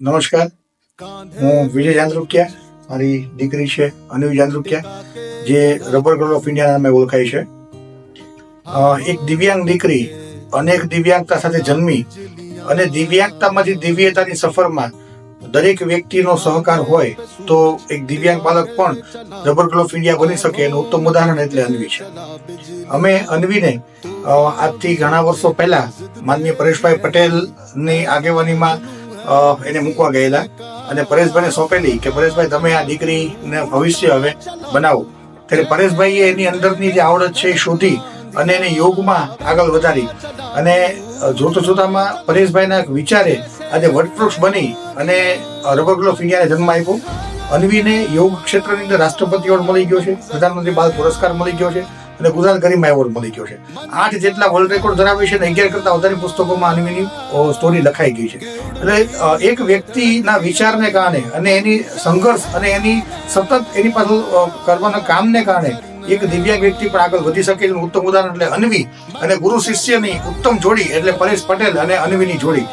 નમસ્કાર, હું વિજય જાંદ્રુકિયા. મારી દીકરી છે અનવી જાંદ્રુકિયા, જે રબર ગર્લ ઓફ ઇન્ડિયા નામે ઓળખાય છે. એક દિવ્યાંગ દીકરી અનેક દિવ્યાંગતા સાથે જન્મી અને દિવ્યાંગતામાંથી દિવ્યતાની સફરમાં દરેક વ્યક્તિનો સહકાર હોય તો એક દિવ્યાંગ બાળક પણ રબર ગર્લ ઓફ ઇન્ડિયા બની શકે એનું ઉત્તમ ઉદાહરણ એટલે અનવી છે. અમે અનવીને આજથી ઘણા વર્ષો પહેલા માનનીય પરેશભાઈ પટેલની આગેવાનીમાં એને મૂકવા ગયેલા અને પરેશભાઈને સોંપેલી કે પરેશભાઈ તમે આ દીકરીને ભવિષ્ય હવે બનાવો. ત્યારે પરેશભાઈએ એની અંદરની જે આવડત છે એ શોધી અને એને યોગમાં આગળ વધારી અને જોતા જોતામાં પરેશભાઈના વિચારે આજે વટવૃક્ષ બની અને રબર ગર્લ ઓફ ઇન્ડિયાને જન્મ આપ્યો. અનવીને યોગ ક્ષેત્રની અંદર રાષ્ટ્રપતિ એવોર્ડ મળી ગયો છે, પ્રધાનમંત્રી બાળ પુરસ્કાર મળી ગયો છે અને ગુજરાત ગરિમા એવોર્ડ મળી ગયો છે. 8 જેટલા વર્લ્ડ રેકોર્ડ ધરાવે છે અને 11 કરતા વધારે પુસ્તકોમાં અનવીની સ્ટોરી લખાઈ ગઈ છે. એટલે એક વ્યક્તિના વિચારને કારણે અને એની સંઘર્ષ અને એની સતત એની પાછળ કરવાના કામને કારણે એક દિવ્યાંગ વ્યક્તિ પણ આગળ વધી શકે છે. ઉત્તમ ઉદાહરણ એટલે અનવી અને ગુરુ શિષ્યની ઉત્તમ જોડી એટલે પરેશ પટેલ અને અનવીની જોડી.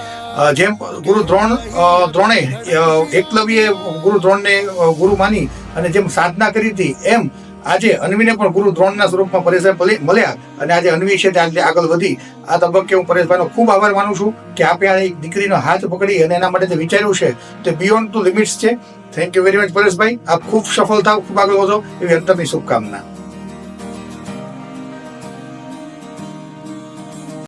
જેમ ગુરુ દ્રોણે એકલવ્ય ગુરુ દ્રોણને ગુરુ માની અને જેમ સાધના કરી હતી એમ આજે અનવીને પણ ગુરુ દ્રોણના સ્વરૂપમાં પરેશભાઈ મળ્યા અને આજે અનવી છે તે આજે આગળ વધી. આ તબક્કે હું પરેશભાઈનો ખૂબ આભાર માનું છું કે આપણે આ એક દીકરીનો હાથ પકડી અને એના માટે જે વિચાર્યું છે તે બિયોન્ડ ટુ લિમિટ્સ છે. થેન્ક યુ વેરી મચ પરેશભાઈ. આપ ખૂબ સફળ થાવ, ખૂબ આગળ વધો એવી અંતરની શુભકામના.